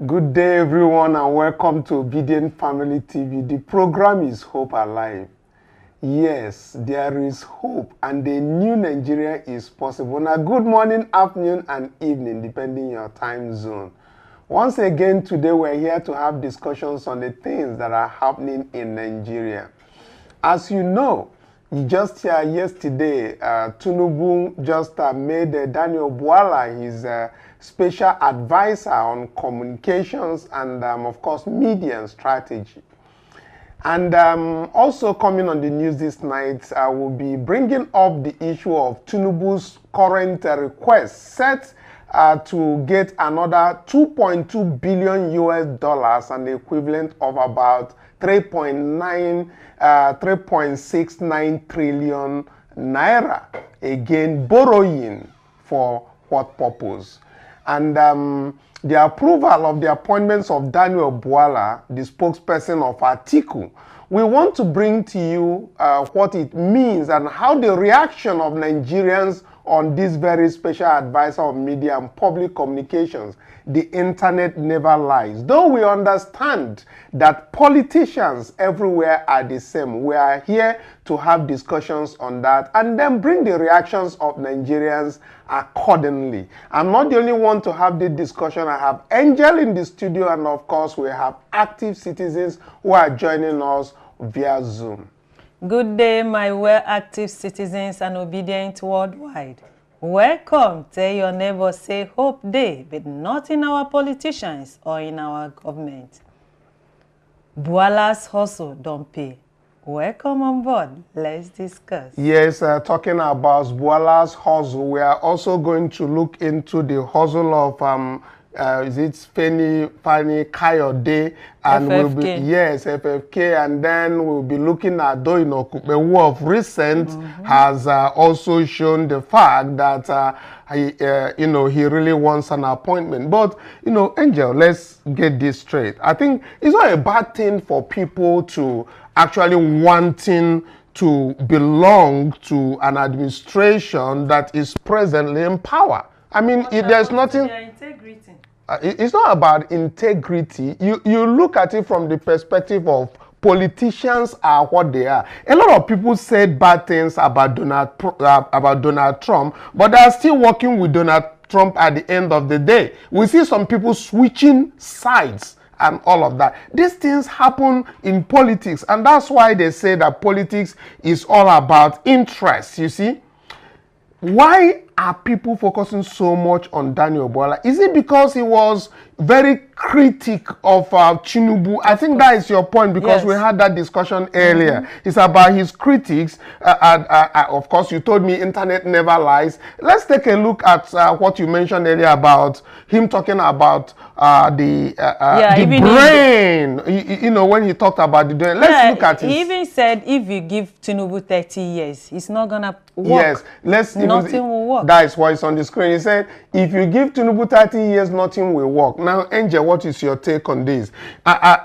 Good day, everyone, and welcome to Obidient Family TV. The program is Hope Alive. Yes, there is hope, and the new Nigeria is possible. Now, good morning, afternoon, and evening, depending on your time zone. Once again, today we're here to have discussions on the things that are happening in Nigeria. As you know, just yesterday, Tinubu just made Daniel Bwala his special advisor on communications and, of course, media and strategy. And also coming on the news this night, I will be bringing up the issue of Tinubu's current request set to get another 2.2 billion US dollars and the equivalent of about 3.69 trillion naira. Again, borrowing for what purpose? And the approval of the appointments of Daniel Bwala, the spokesperson of Atiku. We want to bring to you what it means and how the reaction of Nigerians on this very special advisor of media and public communications. The internet never lies. Though we understand that politicians everywhere are the same, we are here to have discussions on that and then bring the reactions of Nigerians accordingly. I'm not the only one to have this discussion. I have Angel in the studio, and of course we have active citizens who are joining us via Zoom. Good day, my well-active citizens and obedient worldwide. Welcome. Tell your neighbors, say hope day, but not in our politicians or in our government. Bwala's hustle don't pay. Welcome on board. Let's discuss. Yes, talking about Bwala's hustle, we are also going to look into the hustle of is it Fani Kayode, and FFK. we'll be FFK, and then we'll be looking at Doino Kupe, who of recent has also shown the fact that he really wants an appointment. But Angel, let's get this straight. I think it's not a bad thing for people to actually wanting to belong to an administration that is presently in power. I mean, there's nothing. It's not about integrity. You look at it from the perspective of politicians are what they are. A lot of people said bad things about Donald Trump, but they are still working with Donald Trump at the end of the day. We see some people switching sides and all of that. These things happen in politics, and that's why they say that politics is all about interest, you see. Why are people focusing so much on Daniel Bwala? Is it because he was very critic of Tinubu? I think that is your point, because we had that discussion earlier. It's about his critics. Of course, you told me internet never lies. Let's take a look at what you mentioned earlier about him talking about the brain. When he talked about the brain. Let's look at it. He even said if you give Tinubu 30 years, it's not going to work. Yes, nothing will work. That is why it's on the screen. He said, if you give Tinubu 30 years, nothing will work. Now, Angel, what is your take on this?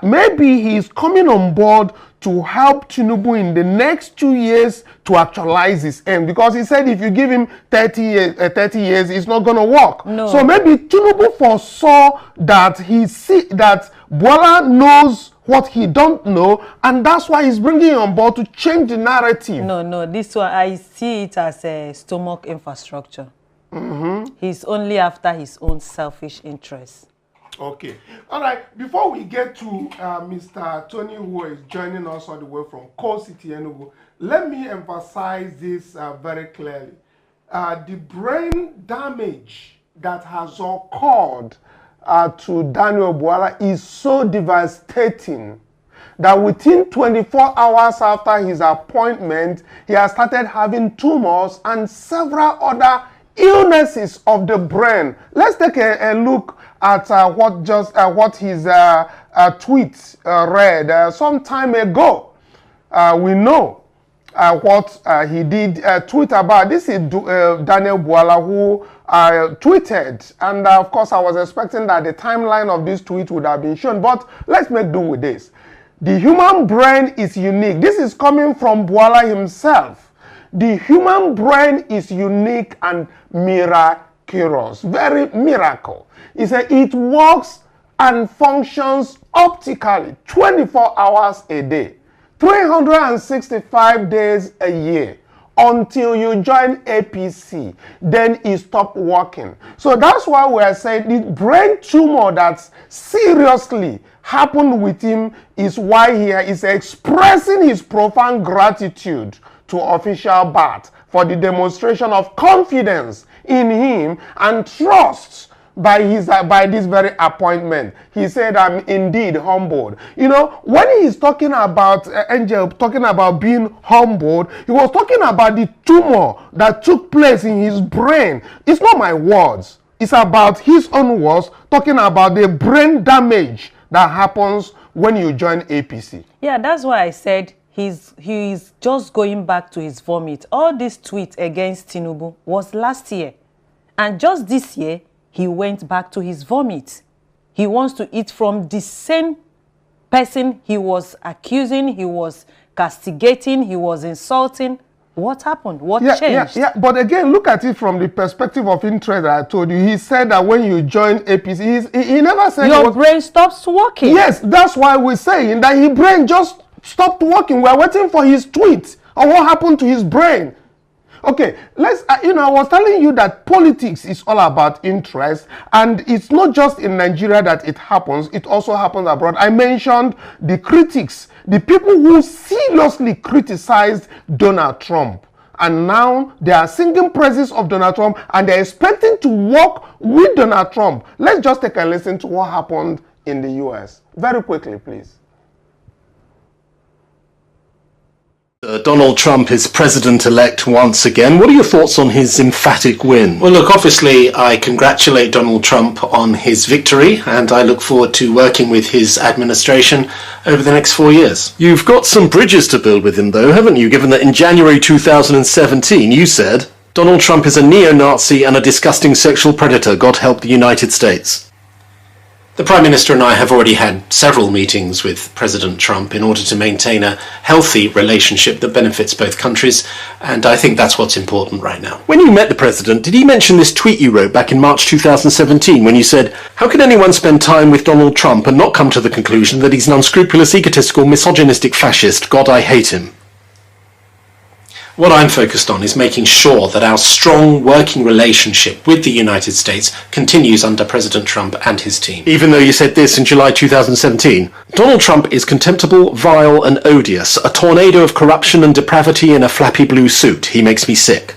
Maybe he's coming on board to help Tinubu in the next 2 years to actualize his aim, because he said if you give him 30 years, it's not going to work. No. So maybe Tinubu foresaw that that Bwala knows what he don't know, and that's why he's bringing him on board to change the narrative. No, this one, I see it as a stomach infrastructure. He's only after his own selfish interests. Okay. All right. Before we get to Mr. Tony, who is joining us all the way from Coal City, Enugu, let me emphasize this very clearly. The brain damage that has occurred to Daniel Bwala is so devastating that within 24 hours after his appointment, he has started having tumors and several other illnesses of the brain. Let's take a look at what his tweet read some time ago. We know what he did tweet about. This is Daniel Bwala, who tweeted, and of course I was expecting that the timeline of this tweet would have been shown, but let's make do with this. The human brain is unique. This is coming from Bwala himself. The human brain is unique and miraculous, very miracle. He said it works and functions optically 24 hours a day, 365 days a year, until you join APC, then it stopped working. So that's why we are saying the brain tumor that's seriously happened with him is why he is expressing his profound gratitude to official BAT for the demonstration of confidence in him and trust by this very appointment. He said, I'm indeed humbled. You know, when he's talking about Angel talking about being humbled, he was talking about the tumor that took place in his brain. It's not my words. It's about his own words, talking about the brain damage that happens when you join APC. Yeah, that's why I said he's just going back to his vomit. All this tweet against Tinubu was last year. And just this year, he went back to his vomit. He wants to eat from the same person he was accusing, he was castigating, he was insulting. What happened? What changed? Yeah. But again, look at it from the perspective of interest that I told you. He said that when you join APC, he never said your brain stops working. Yes, that's why we're saying that his brain just stopped working. We're waiting for his tweet on what happened to his brain. Okay, let's, I was telling you that politics is all about interest, and it's not just in Nigeria that it happens, it also happens abroad. I mentioned the critics, the people who seriously criticized Donald Trump. And now they are singing praises of Donald Trump, and they're expecting to work with Donald Trump. Let's just take a listen to what happened in the US. Very quickly, please. Donald Trump is president-elect once again. What are your thoughts on his emphatic win? Well, look, obviously, I congratulate Donald Trump on his victory, and I look forward to working with his administration over the next 4 years. You've got some bridges to build with him, though, haven't you? Given that in January 2017, you said, Donald Trump is a neo-Nazi and a disgusting sexual predator. God help the United States. The Prime Minister and I have already had several meetings with President Trump in order to maintain a healthy relationship that benefits both countries, and I think that's what's important right now. When you met the President, did he mention this tweet you wrote back in March 2017 when you said, how can anyone spend time with Donald Trump and not come to the conclusion that he's an unscrupulous, egotistical, misogynistic fascist? God, I hate him. What I'm focused on is making sure that our strong working relationship with the United States continues under President Trump and his team. Even though you said this in July 2017, Donald Trump is contemptible, vile and odious, a tornado of corruption and depravity in a flappy blue suit. He makes me sick.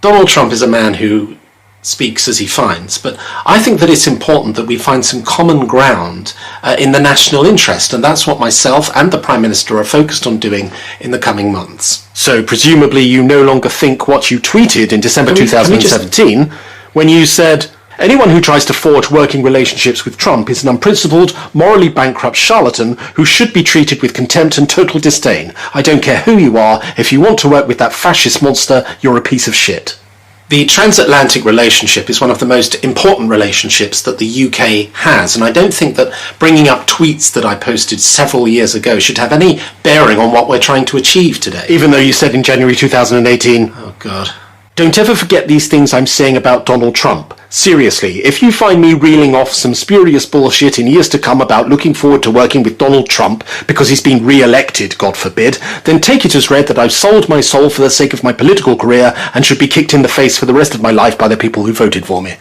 Donald Trump is a man who speaks as he finds, but I think that it's important that we find some common ground in the national interest, and that's what myself and the Prime Minister are focused on doing in the coming months. So presumably you no longer think what you tweeted in December 2017 when you said, anyone who tries to forge working relationships with Trump is an unprincipled, morally bankrupt charlatan who should be treated with contempt and total disdain. I don't care who you are, if you want to work with that fascist monster, you're a piece of shit. The transatlantic relationship is one of the most important relationships that the UK has, and I don't think that bringing up tweets that I posted several years ago should have any bearing on what we're trying to achieve today. Even though you said in January 2018, oh God. Don't ever forget these things I'm saying about Donald Trump. Seriously, if you find me reeling off some spurious bullshit in years to come about looking forward to working with Donald Trump because he's been re-elected, God forbid, then take it as read that I've sold my soul for the sake of my political career and should be kicked in the face for the rest of my life by the people who voted for me.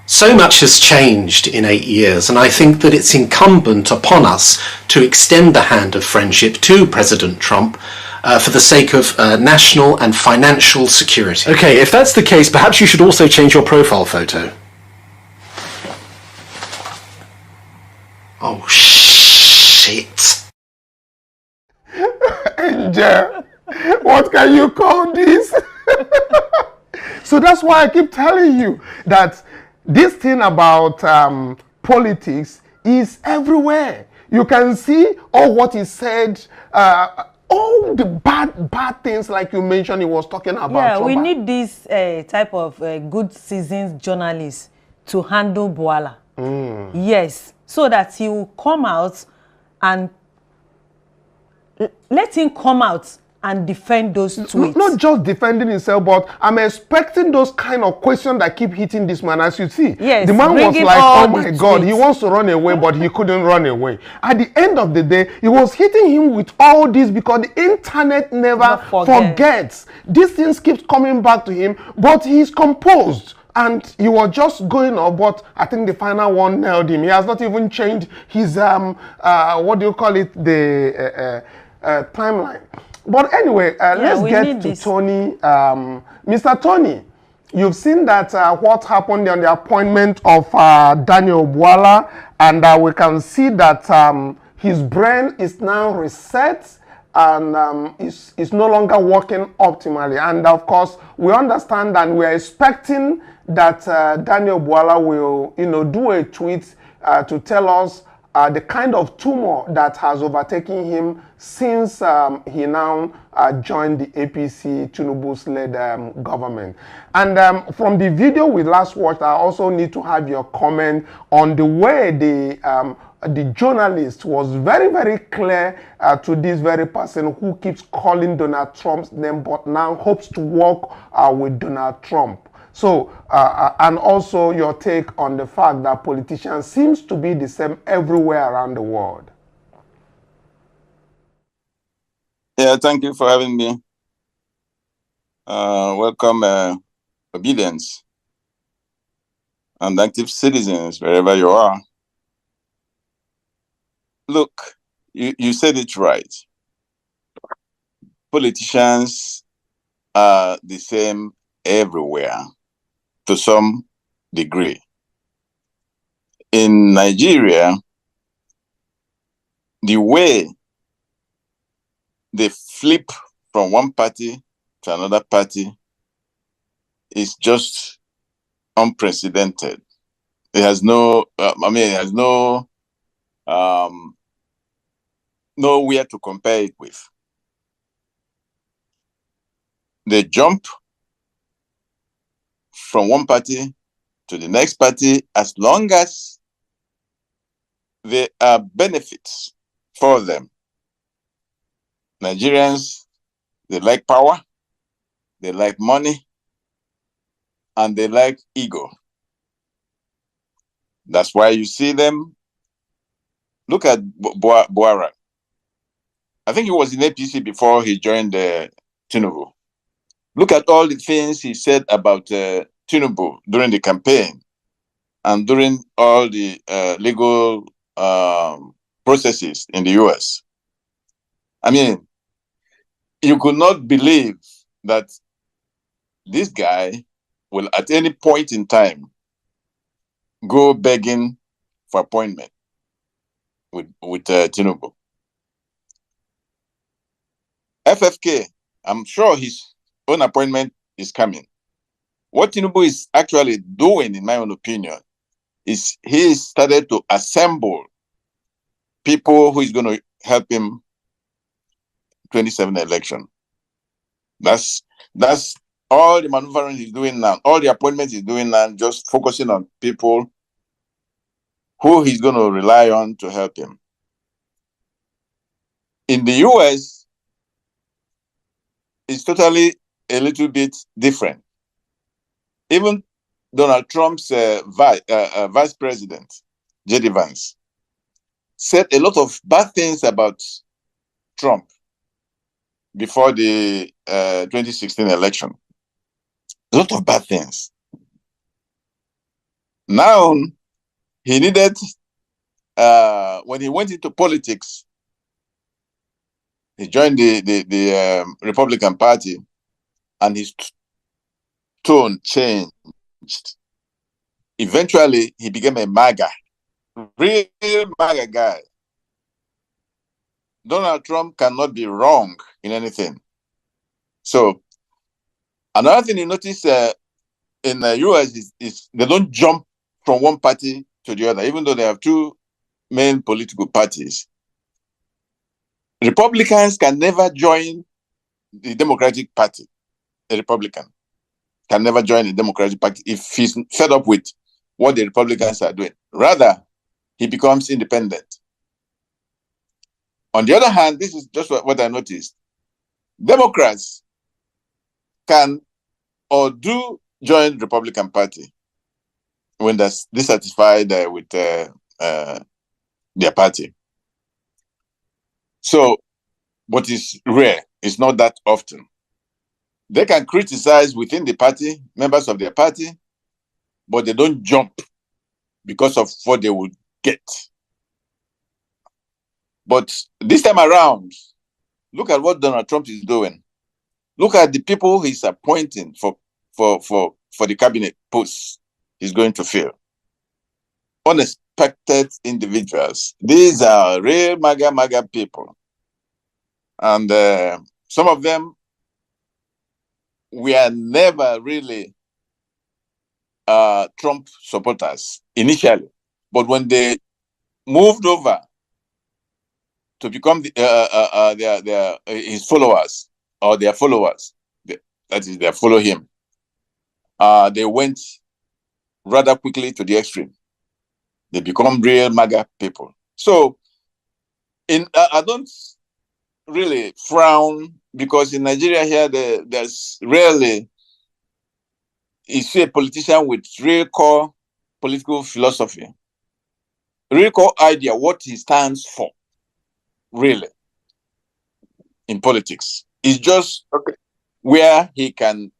So much has changed in 8 years, and I think that it's incumbent upon us to extend the hand of friendship to President Trump for the sake of national and financial security. Okay, if that's the case, perhaps you should also change your profile photo. Oh, shit. Angel, what can you call this? So that's why I keep telling you that this thing about politics is everywhere. You can see all what he said, all the bad things like you mentioned he was talking about. Yeah, Trump. we need this type of good seasoned journalists to handle Bwala. Yes, so that he will come out and let him come out and defend those tweets. Not just defending himself, but I'm expecting those kind of questions that keep hitting this man. As you see, yes, the man was like, oh my God, he wants to run away, but he couldn't run away. At the end of the day, he was hitting him with all this because the internet never forgets. These things keep coming back to him, but he's composed. And he was just going off, but I think the final one nailed him. He has not even changed his, what do you call it, the timeline. But anyway, let's get to Tony. Mr. Tony, you've seen that what happened on the appointment of Daniel Bwala, and we can see that his brain is now reset and is no longer working optimally. And of course, we understand and we're expecting that Daniel Bwala will, do a tweet to tell us the kind of tumor that has overtaken him since he now joined the APC Tinubu's led government. And from the video we last watched, I also need to have your comment on the way the journalist was very, very clear to this very person who keeps calling Donald Trump's name, but now hopes to work with Donald Trump. So, and also your take on the fact that politicians seems to be the same everywhere around the world. Yeah, thank you for having me. Welcome, Obedience and active citizens, wherever you are. Look, you said it right. Politicians are the same everywhere to some degree. In Nigeria, the way they flip from one party to another party is just unprecedented. It has no, it has no, nowhere to compare it with. They jump from one party to the next party as long as there are benefits for them. Nigerians, they like power, they like money, and they like ego. That's why you see them. Look at Bwala. I think he was in APC before he joined Tinubu. Look at all the things he said about Tinubu during the campaign and during all the legal processes in the US. I mean, you could not believe that this guy will at any point in time go begging for appointment with Tinubu. FFK, I'm sure his own appointment is coming. What Tinubu is actually doing, in my own opinion, is he started to assemble people who is going to help him 27 election. That's all the maneuvering he's doing now, all the appointments he's doing now, just focusing on people who he's going to rely on to help him. In the US, it's totally a little bit different. Even Donald Trump's vice president, J.D. Vance, said a lot of bad things about Trump before the 2016 election. A lot of bad things. Now, he needed, when he went into politics, he joined the Republican Party, and his tone changed. Eventually, he became a MAGA, real MAGA guy. Donald Trump cannot be wrong in anything. So, another thing you notice in the US is they don't jump from one party to the other, even though they have two main political parties. Republicans can never join the Democratic Party. A Republican can never join the Democratic Party if he's fed up with what the Republicans are doing. Rather, he becomes independent. On the other hand, this is just what I noticed. Democrats can or do join Republican Party when they're dissatisfied with their party. So, what is rare, it's not that often. They can criticize within the party, members of their party, but they don't jump because of what they would get. But this time around, look at what Donald Trump is doing. Look at the people he's appointing for the cabinet posts he's going to fill. Unexpected individuals. These are real MAGA people. And some of them were never really Trump supporters initially. But when they moved over to become his followers, or their followers, that is, they follow him, they went rather quickly to the extreme. They become real MAGA people. So, I don't really frown, because in Nigeria here, there's rarely you see a politician with real core political philosophy, real core idea, what he stands for, really, in politics. It's just where he can,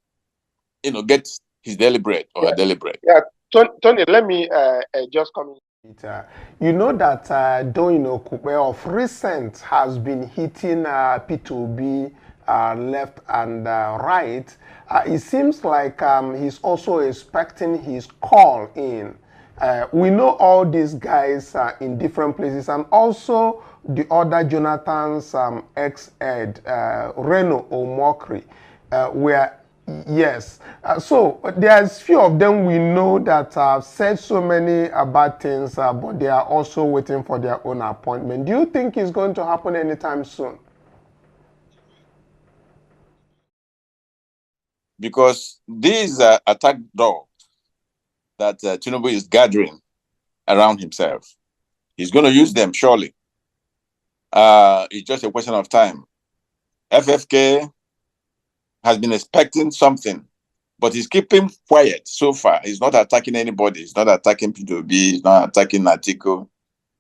get his deliberate or deliberate. Yeah, Tony, let me just come in. You know that Kupe of recent has been hitting P2B left and right. It seems like he's also expecting his call in. We know all these guys in different places, and also the other Jonathan's ex-ed, Reno Omokri, where yes. So there's few of them we know that have said so many bad things, but they are also waiting for their own appointment. Do you think it's going to happen anytime soon? Because these attack dogs that Tinubu is gathering around himself, he's going to use them surely. It's just a question of time. FFK has been expecting something, but he's keeping quiet so far. He's not attacking anybody. He's not attacking P2B. He's not attacking Atiku.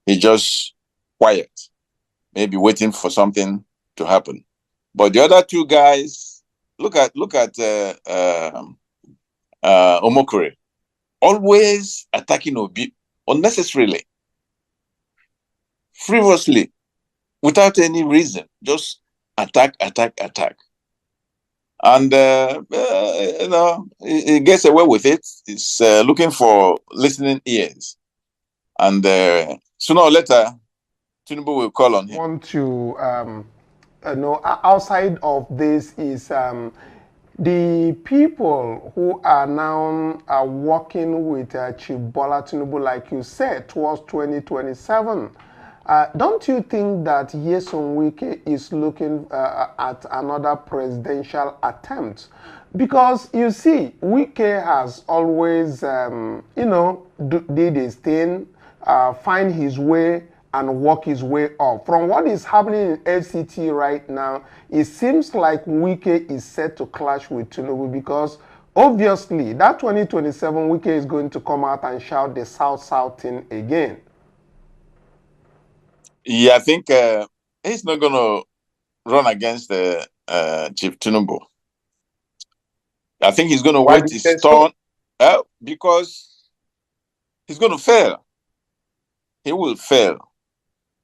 He's just quiet, maybe waiting for something to happen. But the other two guys, look at Omokure, always attacking Obi unnecessarily, frivolously, without any reason, just attack. And, he gets away with it. He's looking for listening ears. And sooner or later, Tinubu will call on him. I want to, outside of this is the people who are now working with Bwala Tinubu, like you said, towards 2027. Don't you think that Nyesom Wike is looking at another presidential attempt? Because you see, Wike has always, did his thing, find his way and work his way up. From what is happening in FCT right now, it seems like Wike is set to clash with Tinubu, because obviously that 2027 Wike is going to come out and shout the South thing again. Yeah, I think he's not going to run against Chief Tinubu. I think he's going to wait his turn, because he's going to fail. He will fail.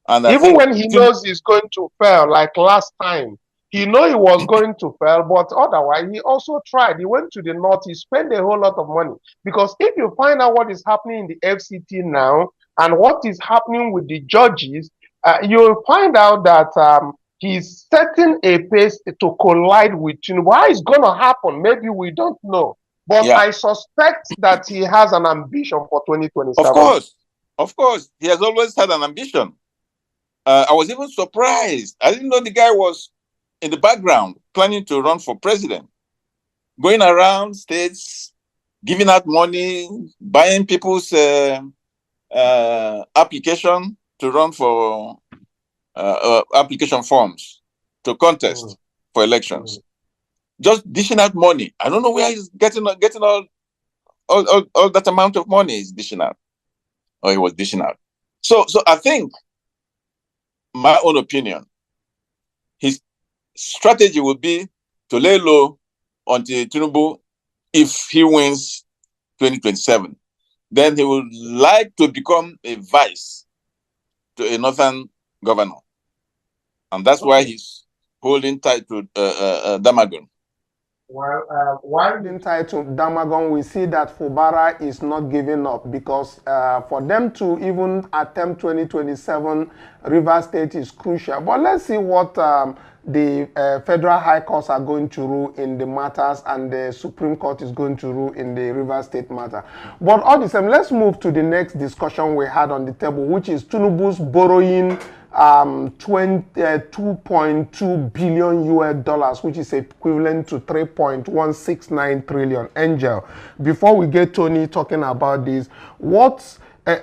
And even when he knows he's going to fail, like last time, he knew he was going to fail, but otherwise, he also tried. He went to the north, he spent a whole lot of money. Because if you find out what is happening in the FCT now, and what is happening with the judges, you'll find out that he's setting a pace to collide with Tinubu. How it's going to happen, maybe we don't know. But yeah, I suspect that he has an ambition for 2027. Of course. He has always had an ambition. I was even surprised. I didn't know the guy was in the background planning to run for president, going around states, giving out money, buying people's application to run for application forms to contest for elections. Just dishing out money. I don't know where he's getting all that amount of money he's dishing out, or he was dishing out. So I think, my own opinion, his strategy would be to lay low until Tinubu, if he wins 2027. Then he would like to become a vice to a northern governor. And that's why he's holding tight to Damagun. While holding tight to Damagun, we see that Fubara is not giving up, because for them to even attempt 2027, Rivers State is crucial. But let's see what the Federal High Courts are going to rule in the matters, and the Supreme Court is going to rule in the Rivers State matter. But all the same, let's move to the next discussion we had on the table, which is Tinubu's borrowing 2.2 billion US dollars, which is equivalent to 3.169 trillion. Angel, before we get Tony talking about this,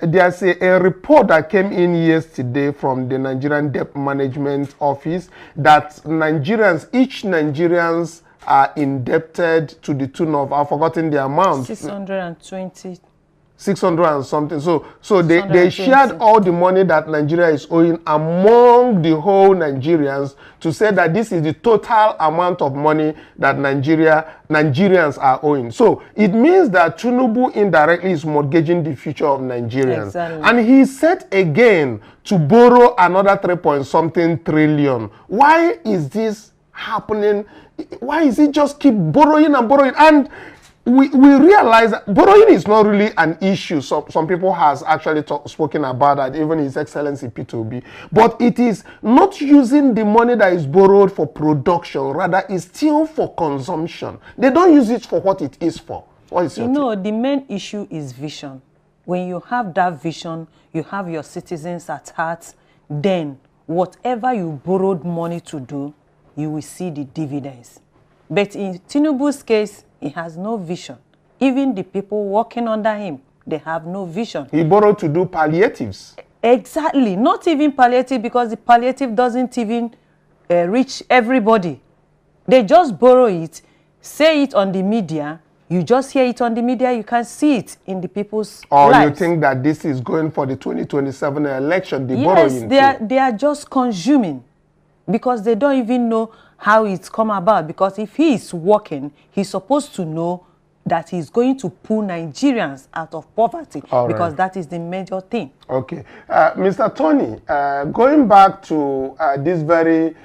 there's a report that came in yesterday from the Nigerian Debt Management Office that each Nigerians are indebted to the tune of, I've forgotten the amount. 600 and something. So they shared all the money that Nigeria is owing among the whole Nigerians, to say that this is the total amount of money that Nigerians are owing. So it means that Tinubu indirectly is mortgaging the future of Nigerians. Exactly. And he set again to borrow another 3.something trillion. Why is this happening? Why is he just keep borrowing and borrowing? And we realize that borrowing is not really an issue. Some people has actually spoken about that, even His Excellency P2B. But it is not using the money that is borrowed for production, rather it's still for consumption. They don't use it for what it is for. What is your take? The main issue is vision. When you have that vision, you have your citizens at heart, then whatever you borrowed money to do, you will see the dividends. But in Tinubu's case, he has no vision. Even the people working under him, they have no vision. He borrowed to do palliatives. Exactly. Not even palliative, because the palliative doesn't even reach everybody. They just borrow it, say it on the media. You just hear it on the media. You can see it in the people's lives. Or you think that this is going for the 2027 election, the borrowing? Yes, they are just consuming, because they don't even know how it's come about. Because if he is working, he's supposed to know that he's going to pull Nigerians out of poverty, because that is the major thing. Okay. Mr. Tony, going back to this very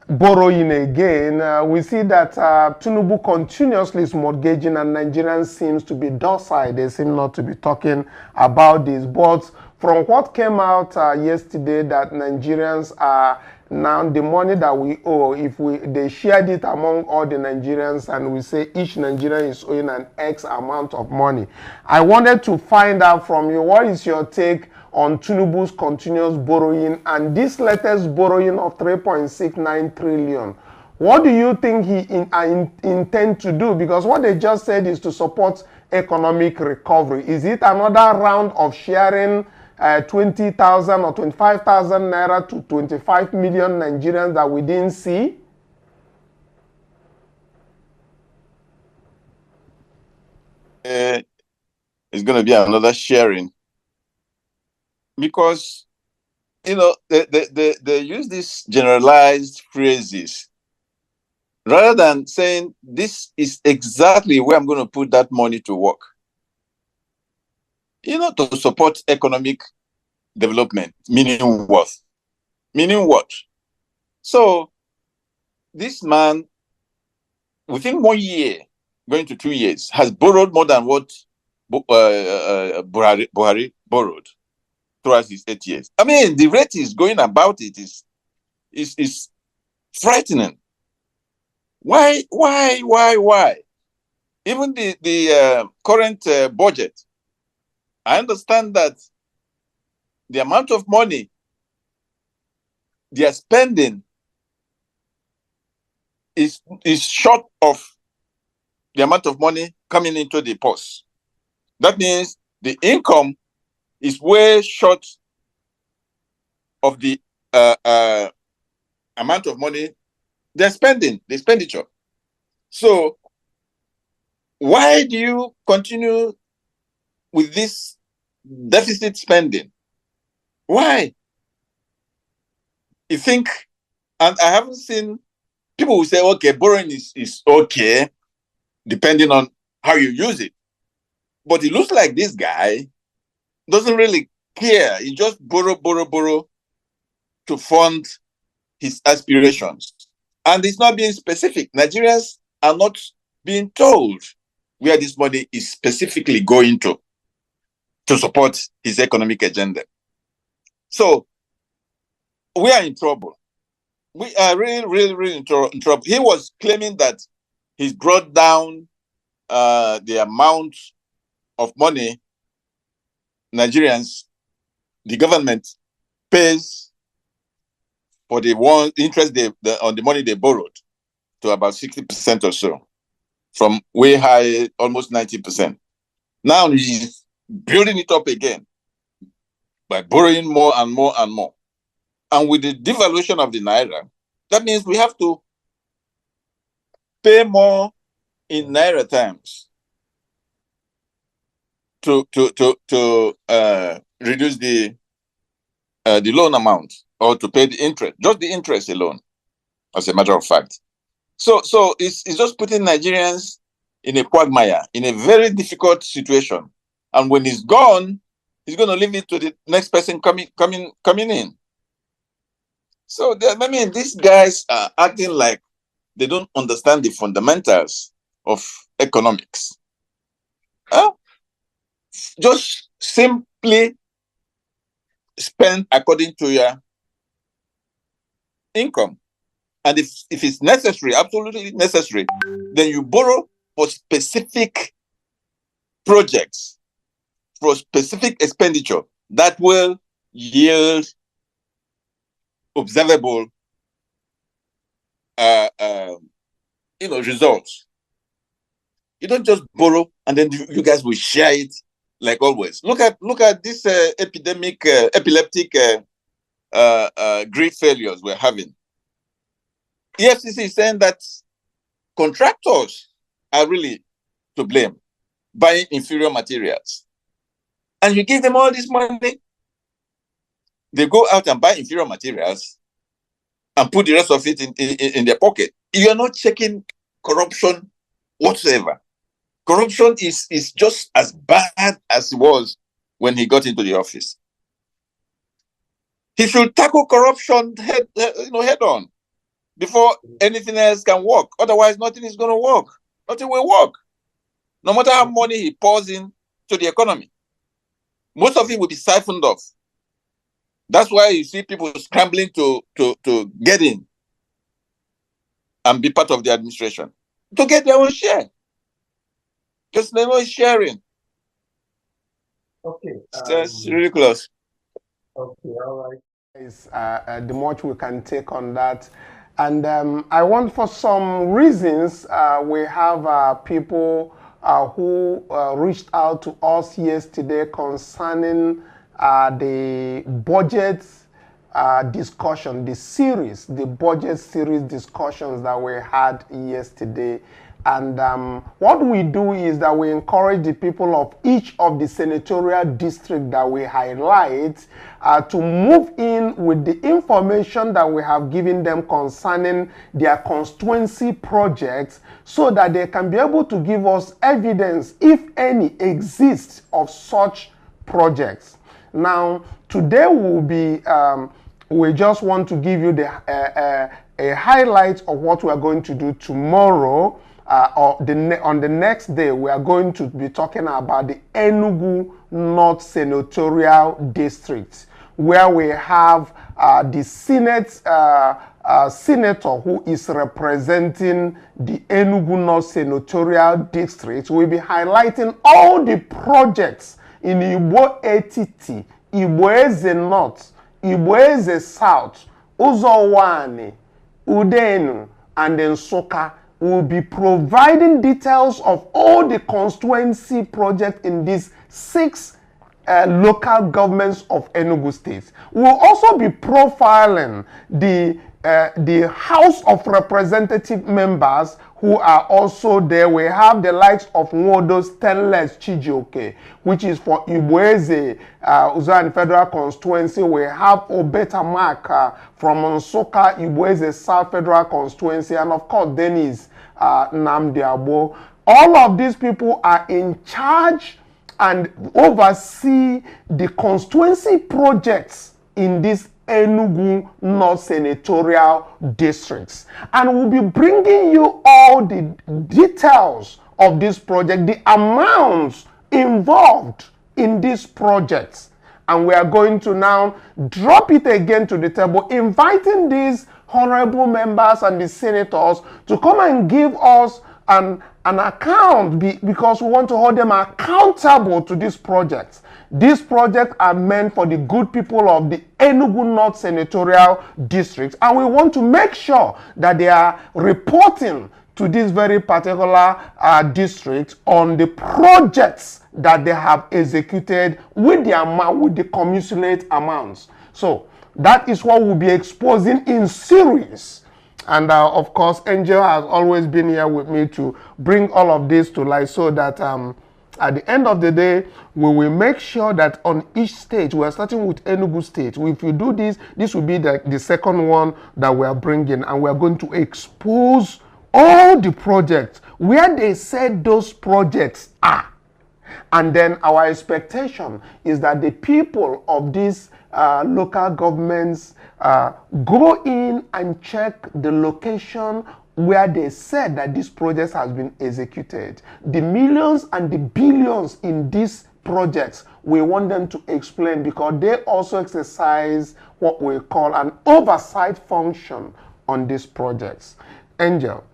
borrowing again, we see that Tinubu continuously is mortgaging, and Nigerians seems to be docile. They seem not to be talking about this. But from what came out yesterday, that Nigerians are now, the money that we owe, if they shared it among all the Nigerians, and we say each Nigerian is owing an X amount of money. I wanted to find out from you, what is your take on Tinubu's continuous borrowing and this latest borrowing of 3.69 trillion? What do you think he intend to do? Because what they just said is to support economic recovery. Is it another round of sharing 20,000 or 25,000 naira to 25 million Nigerians that we didn't see? It's going to be another sharing, because they use these generalized phrases rather than saying this is exactly where I'm going to put that money to work. To support economic development, meaning what? Meaning what? So, this man, within 1 year, going to 2 years, has borrowed more than what Buhari borrowed throughout his 8 years. I mean, the rate is going about it is frightening. Why? Even the current budget, I understand that the amount of money they are spending is short of the amount of money coming into the purse. That means the income is way short of the amount of money they're spending, the expenditure. So why do you continue with this deficit spending? Why? You think, and I haven't seen people who say, okay, borrowing is okay, depending on how you use it. But it looks like this guy doesn't really care. He just borrow to fund his aspirations. And it's not being specific. Nigerians are not being told where this money is specifically going to support his economic agenda. So we are in trouble. We are really in trouble. He was claiming that he's brought down the amount of money Nigerians, the government pays for the interest on the money they borrowed to about 60% or so, from way high, almost 90%. Now he's building it up again by borrowing more and more and more. And with the devaluation of the naira, that means we have to pay more in naira terms to reduce the loan amount, or to pay the interest, just the interest alone, as a matter of fact. So it's just putting Nigerians in a quagmire, in a very difficult situation. And when he's gone, he's going to leave it to the next person coming in. So I mean, these guys are acting like they don't understand the fundamentals of economics. Just simply spend according to your income. And if it's necessary, absolutely necessary, then you borrow for specific projects, for specific expenditure that will yield observable results. You don't just borrow and then you guys will share it like always. Look at this epileptic grid failures we're having. EFCC is saying that contractors are really to blame, buying inferior materials. And you give them all this money, they go out and buy inferior materials and put the rest of it in their pocket. You're not checking corruption whatsoever. Corruption is just as bad as it was when he got into the office. He should tackle corruption head on before anything else can work. Otherwise, nothing is going to work. Nothing will work. No matter how money he pours into the economy, most of it will be siphoned off. That's why you see people scrambling to get in and be part of the administration, to get their own share. Just never sharing. Okay. That's ridiculous. Okay, all right. Is the much we can take on that. And I want, for some reasons, we have people who reached out to us yesterday concerning the budget discussion, the budget series discussions that we had yesterday. And what we do is that we encourage the people of each of the senatorial districts that we highlight to move in with the information that we have given them concerning their constituency projects, so that they can be able to give us evidence, if any exists, of such projects. Now, today we just want to give you a highlight of what we are going to do tomorrow. On the next day, we are going to be talking about the Enugu North Senatorial District, where we have the senator who is representing the Enugu North Senatorial District. We'll be highlighting all the projects in Igbo Etiti, Igbo Eze North, Igbo Eze South, Uzowani, Udenu, and then Nsukka. Will be providing details of all the constituency projects in these 6 local governments of Enugu State. We'll also be profiling the the House of Representative members who are also there. We have the likes of Nwodo Stainless Chijioke, which is for Igboeze, Uzan Federal Constituency. We have Obeta Mark from Nsukka, Igboeze South Federal Constituency, and of course Dennis Namdiabo. All of these people are in charge and oversee the constituency projects in this Enugu North Senatorial Districts. And we'll be bringing you all the details of this project, the amounts involved in these projects. And we are going to now drop it again to the table, inviting these honorable members and the senators to come and give us an account, because we want to hold them accountable to these projects. These projects are meant for the good people of the Enugu North Senatorial District, and we want to make sure that they are reporting to this very particular district on the projects that they have executed with the amount, with the commensurate amounts. So that is what we'll be exposing in series. And of course, Angel has always been here with me to bring all of this to light, so that at the end of the day, we will make sure that on each state, we are starting with Enugu State. If you do this, this will be the second one that we are bringing, and we are going to expose all the projects where they said those projects are. And then our expectation is that the people of these local governments go in and check the location where they said that this project has been executed. The millions and the billions in these projects, we want them to explain, because they also exercise what we call an oversight function on these projects. Angel,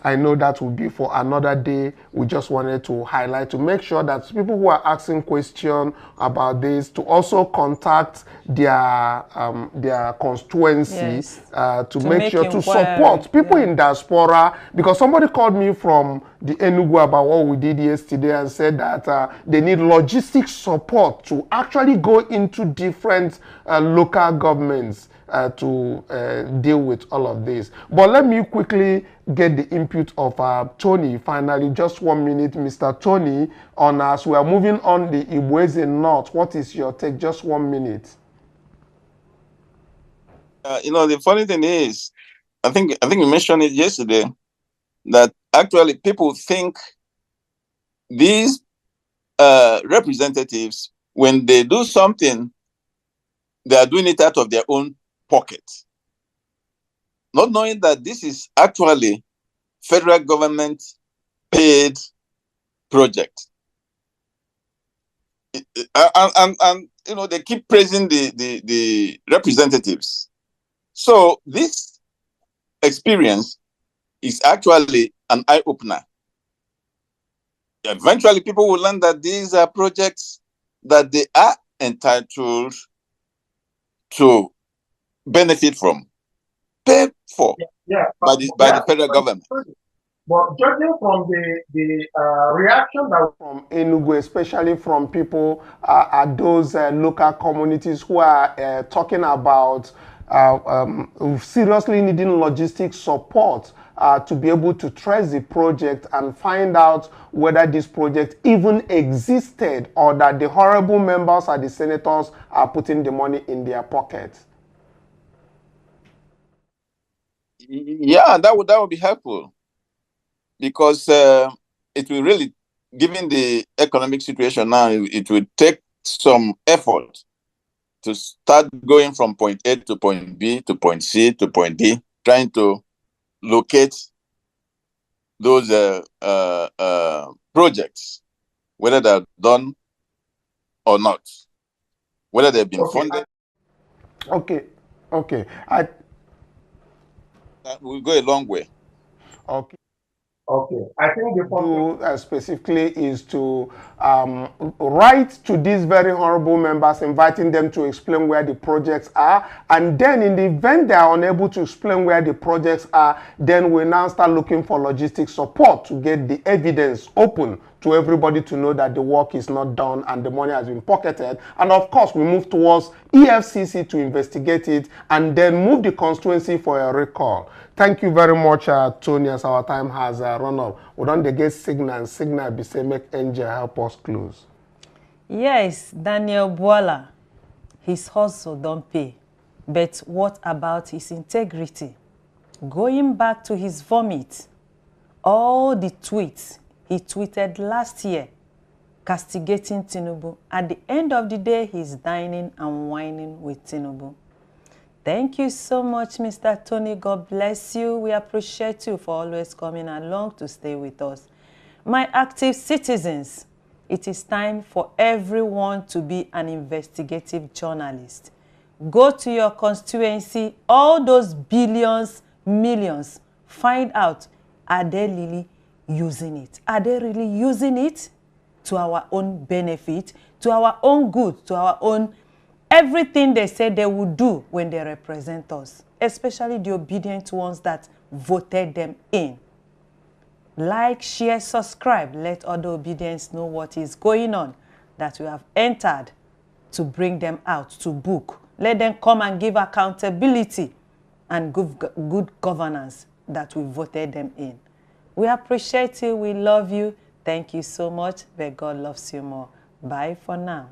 I know that will be for another day. We just wanted to highlight, to make sure that people who are asking questions about this to also contact their constituency, yes, to make sure to support people in diaspora. Because somebody called me from the Enugu about what we did yesterday and said that they need logistic support to actually go into different local governments to deal with all of this. But let me quickly get the input of Tony finally. Just 1 minute, Mr. Tony, on us. We are moving on the Igboeze North. What is your take? Just 1 minute. You know, the funny thing is, I think you mentioned it yesterday, that actually people think these representatives, when they do something, they are doing it out of their own pocket, not knowing that this is actually federal government paid project. And you know, they keep praising the representatives. So this experience is actually an eye-opener. Eventually, people will learn that these are projects that they are entitled to benefit from, paid for by the federal government. But judging from the reaction that from Enugu, especially from people at those local communities who are talking about seriously needing logistic support to be able to trace the project and find out whether this project even existed, or that the honorable members or the senators are putting the money in their pockets. Yeah, that would be helpful, because it will really, given the economic situation now, it will take some effort to start going from point A to point B to point C to point D, trying to locate those projects, whether they're done or not, whether they've been funded. Okay. That will go a long way. Okay. I think the point specifically is to write to these very honorable members, inviting them to explain where the projects are. And then in the event they are unable to explain where the projects are, then we now start looking for logistic support to get the evidence open to everybody to know that the work is not done and the money has been pocketed. And of course, we move towards EFCC to investigate it and then move the constituency for a recall. Thank you very much, Tony, as our time has run up. We don't get signal. Signal be say make Angel help us close. Yes, Daniel Bwala, his hustle don't pay. But what about his integrity? Going back to his vomit, all the tweets he tweeted last year, castigating Tinubu. At the end of the day, he's dining and whining with Tinubu. Thank you so much, Mr. Tony. God bless you. We appreciate you for always coming along to stay with us. My active citizens, it is time for everyone to be an investigative journalist. Go to your constituency, all those billions, millions, find out, are they really using it? Are they really using it to our own benefit, to our own good, to our own everything they said they would do when they represent us, especially the obedient ones that voted them in? Like, share, subscribe. Let other obedients know what is going on, that we have entered to bring them out to book. Let them come and give accountability and good governance that we voted them in. We appreciate you. We love you. Thank you so much. But God loves you more. Bye for now.